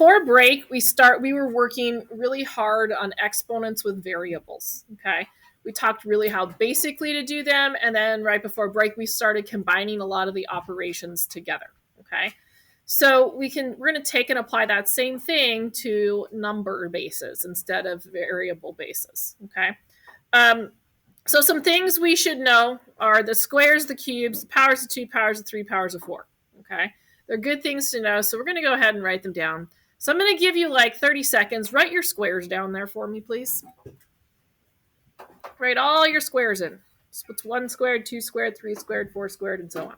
before break, we were working really hard on exponents with variables, okay? We talked really how basically to do them, and then right before break, we started combining a lot of the operations together, okay? So we're going to take and apply that same thing to number bases instead of variable bases, okay? So some things we should know are the squares, the cubes, the powers of 2, powers of 3, powers of 4, okay? They're good things to know, so we're going to go ahead and write them down. So I'm going to give you like 30 seconds. Write your squares down there for me, please. Write all your squares in. So what's 1 squared, 2 squared, 3 squared, 4 squared, and so on.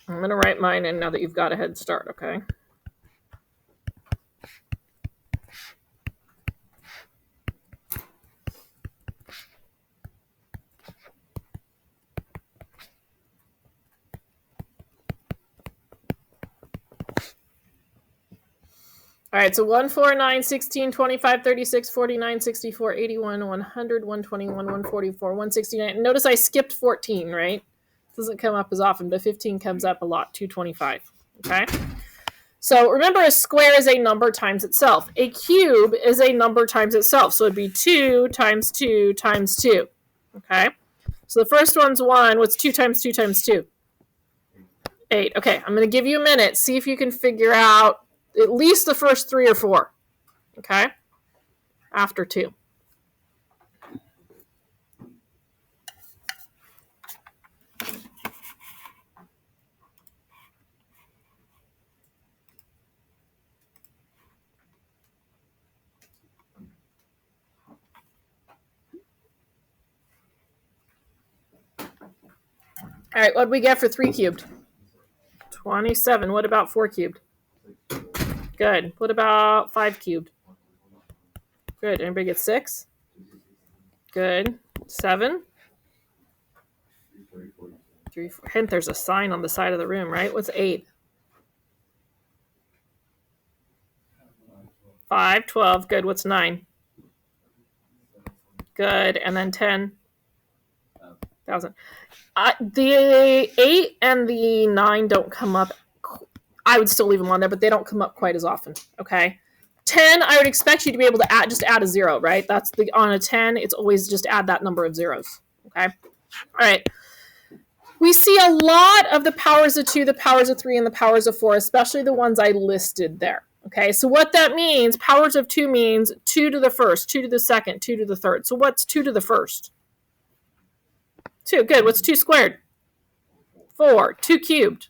I'm going to write mine in now that you've got a head start, okay? All right, so 1, 4, 9, 16, 25, 36, 49, 64, 81, 100, 121, 144, 169. Notice I skipped 14, right? It doesn't come up as often, but 15 comes up a lot, 225, okay? So remember, a square is a number times itself. A cube is a number times itself, so it'd be 2 times 2 times 2, okay? So the first one's 1. What's 2 times 2 times 2? 8. Okay, I'm going to give you a minute. See if you can figure out at least the first 3 or 4, okay? After 2. All right, what do we get for 3 cubed? 27. What about 4 cubed? Good. What about 5 cubed? Good. Anybody get 6? Good. 7? 3, 4. Hint, there's a sign on the side of the room, right? What's 8? 5, 12. Good. What's 9? Good. And then 10? 1,000. The 8 and the 9 don't come up. I would still leave them on there, but they don't come up quite as often, okay? 10, I would expect you to be able to just add a 0, right? That's on a 10, it's always just add that number of zeros, okay? All right. We see a lot of the powers of 2, the powers of 3, and the powers of 4, especially the ones I listed there, okay? So what that means, powers of 2 means 2 to the first, 2 to the second, 2 to the third. So what's 2 to the first? 2. Good. What's 2 squared? 4. 2 cubed?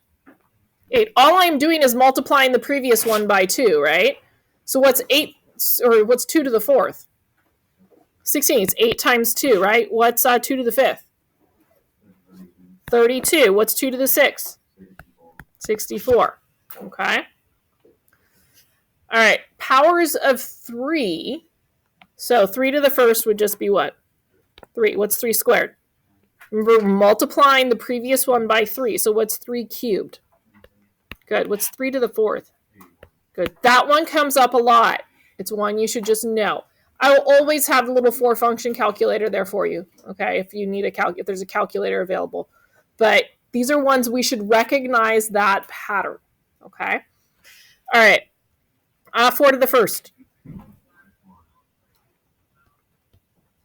8. All I'm doing is multiplying the previous one by 2, right? So what's 8, or what's 2 to the 4th? 16. It's 8 times 2, right? What's 2 to the 5th? 32. What's 2 to the 6th? 64. Okay. All right. Powers of 3. So 3 to the first would just be what? 3. What's 3 squared? Remember, multiplying the previous one by 3. So what's 3 cubed? Good. What's 3 to the 4th? Good. That one comes up a lot. It's one you should just know. I will always have a little 4 function calculator there for you, okay, if you need if there's a calculator available. But these are ones we should recognize that pattern, okay? All right. 4 to the first.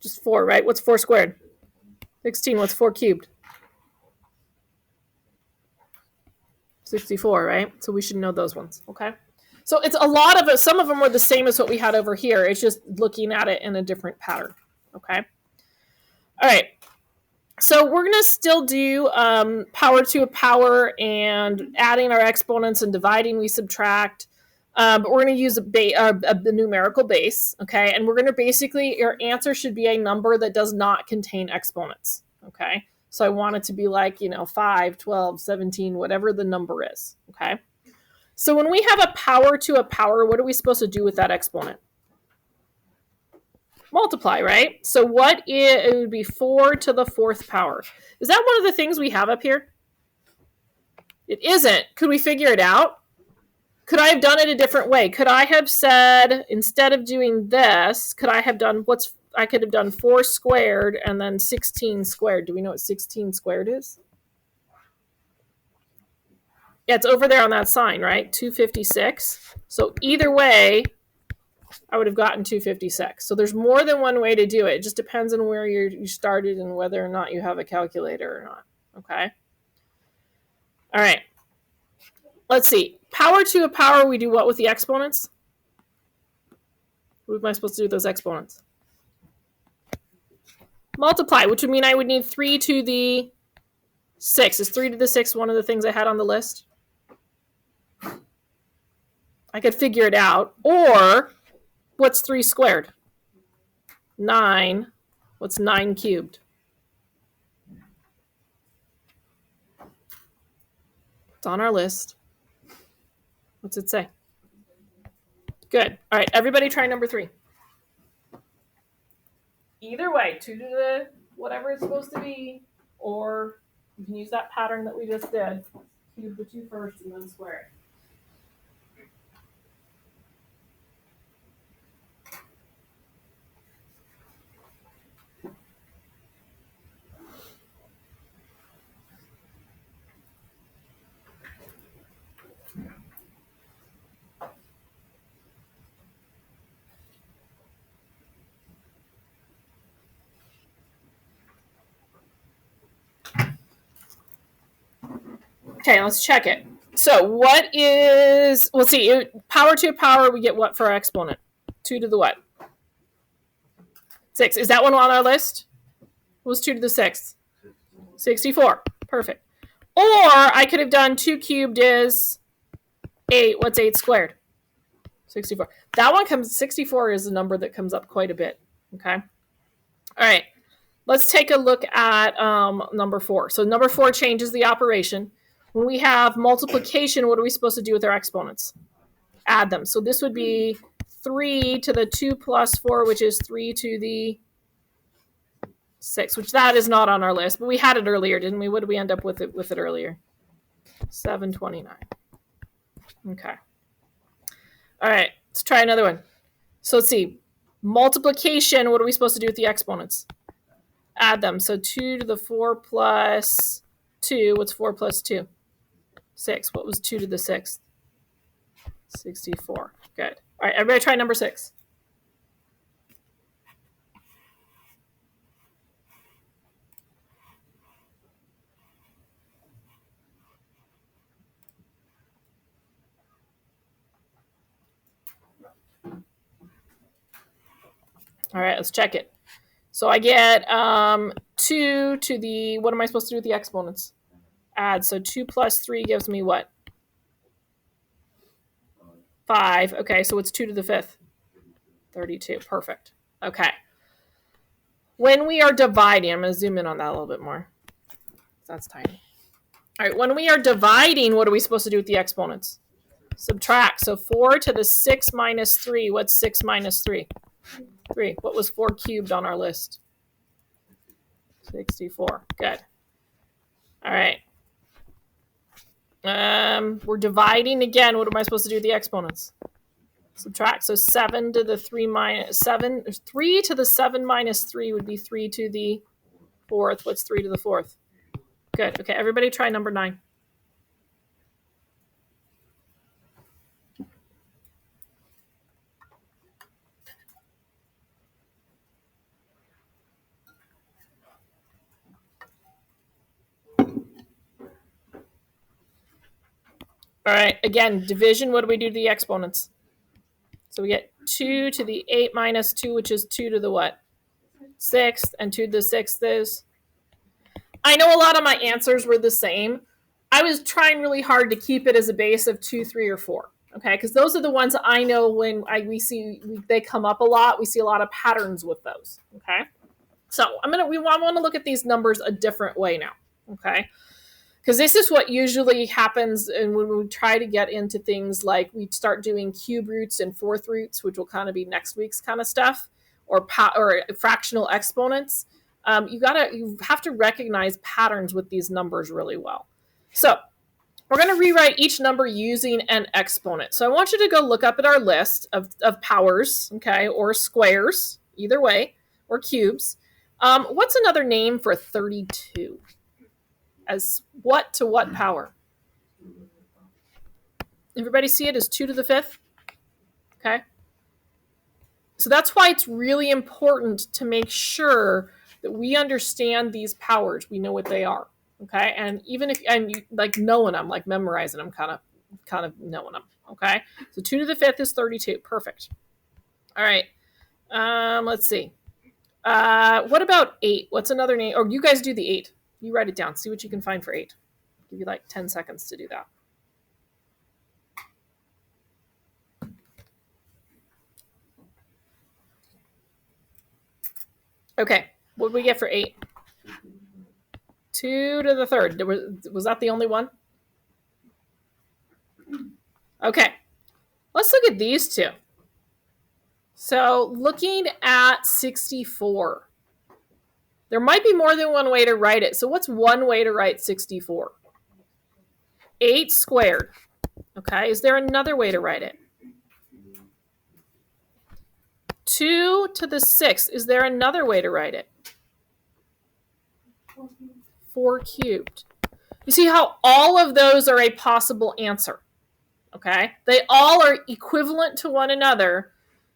Just 4, right? What's 4 squared? 16. What's 4 cubed? 64, right? So we should know those ones, okay? So it's a lot of it. Some of them are the same as what we had over here. It's just looking at it in a different pattern, okay? All right. So we're going to still do power to a power and adding our exponents and dividing, we subtract. But we're going to use a numerical base, okay? And we're going to basically, your answer should be a number that does not contain exponents, okay? So I want it to be like, 5, 12, 17, whatever the number is, okay? So when we have a power to a power, what are we supposed to do with that exponent? multiply, right? So it would be 4 to the 4th power. Is that one of the things we have up here? It isn't. Could we figure it out? Could I have done it a different way? Could I have said, instead of doing this, could I have done I could have done 4 squared and then 16 squared. Do we know what 16 squared is? Yeah, it's over there on that sign, right? 256. So either way, I would have gotten 256. So there's more than one way to do it. It just depends on where you started and whether or not you have a calculator or not. Okay? All right. Let's see. Power to a power, we do what with the exponents? What am I supposed to do with those exponents? Multiply, which would mean I would need 3 to the 6. Is 3 to the 6 one of the things I had on the list? I could figure it out. Or, what's 3 squared? 9. What's 9 cubed? It's on our list. What's it say? Good. All right, everybody try number 3. Either way, 2 to the whatever it's supposed to be, or you can use that pattern that we just did. Cube the 2 first and then square it. Okay, let's check it. So let's see, power to a power, we get what for our exponent? 2 to the what? 6. Is that one on our list? What was 2 to the 6th? 64. Perfect. Or I could have done 2 cubed is 8. What's 8 squared? 64. That one 64 is a number that comes up quite a bit. Okay. All right. Let's take a look at number 4. So number 4 changes the operation. When we have multiplication, what are we supposed to do with our exponents? Add them. So this would be 3 to the 2 plus 4, which is 3 to the 6, which that is not on our list, but we had it earlier, didn't we? What did we end up with it earlier? 729. Okay. All right, let's try another one. So let's see. Multiplication, what are we supposed to do with the exponents? Add them. So 2 to the 4 plus 2. What's 4 plus 2? 6. What was 2 to the 6th? 64. Good. All right, everybody try number 6. All right, let's check it. So I get 2 to the, what am I supposed to do with the exponents? Add. So 2 plus 3 gives me what? 5. Okay, so what's 2 to the 5th? 32. Perfect. Okay. When we are dividing, I'm going to zoom in on that a little bit more. That's tiny. All right, when we are dividing, what are we supposed to do with the exponents? Subtract. So 4 to the 6 minus 3. What's 6 minus 3? 3. What was 4 cubed on our list? 64. Good. All right. We're dividing again. What am I supposed to do with the exponents? Subtract. So 7 to the 3 minus 7. 3 to the 7 minus 3 would be 3 to the 4th. What's 3 to the 4th? Good. Okay, everybody try number 9. All right, again, division, what do we do to the exponents? So we get 2 to the 8 minus 2, which is 2 to the what? 6th, and 2 to the 6th is? I know a lot of my answers were the same. I was trying really hard to keep it as a base of 2, 3, or 4. Okay, because those are the ones I know when they come up a lot. We see a lot of patterns with those. Okay, so I want to look at these numbers a different way now. Okay, because this is what usually happens, and when we try to get into things like we start doing cube roots and fourth roots, which will kind of be next week's kind of stuff, or fractional exponents, you have to recognize patterns with these numbers really well. So we're going to rewrite each number using an exponent. So I want you to go look up at our list of powers, okay, or squares, either way, or cubes. What's another name for 32? As what to what power? Everybody see it as 2 to the 5th? Okay. So that's why it's really important to make sure that we understand these powers. We know what they are. Okay. And even if I'm like knowing them, like memorizing them, kind of knowing them. Okay. So 2 to the 5th is 32. Perfect. All right. Let's see. What about 8? What's another name? Or you guys do the 8. You write it down. See what you can find for 8. Give you like 10 seconds to do that. Okay. What did we get for 8? 2 to the 3rd. Was that the only one? Okay. Let's look at these two. So looking at 64. There might be more than one way to write it. So what's one way to write 64? 8 squared. Okay. Is there another way to write it? 2 to the 6th. Is there another way to write it? 4 cubed. You see how all of those are a possible answer. Okay? They all are equivalent to one another,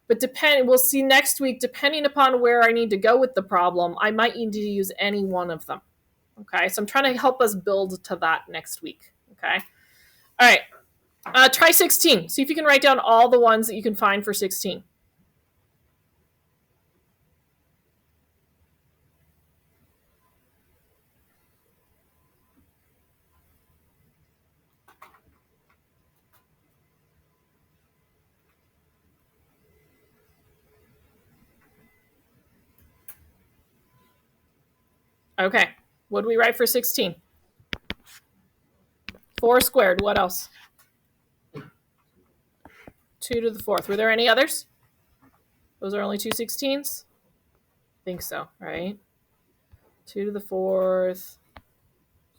but we'll see next week, depending upon where I need to go with the problem, I might need to use any one of them. Okay? So I'm trying to help us build to that next week. Okay? All right. Try 16. See if you can write down all the ones that you can find for 16. Okay. What do we write for 16? 4 squared. What else? 2 to the 4th. Were there any others? Those are only 2 16s? I think so, right? 2 to the 4th,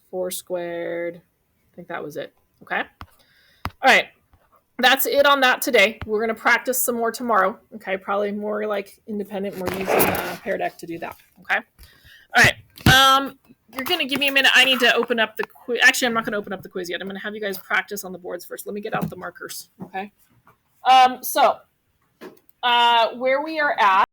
4 squared. I think that was it. Okay. All right. That's it on that today. We're going to practice some more tomorrow. Okay. Probably more like independent. We're using Pear Deck to do that. Okay. All right. You're going to give me a minute. I need to open up the quiz. Actually, I'm not going to open up the quiz yet. I'm going to have you guys practice on the boards first. Let me get out the markers. Okay. So where we are at.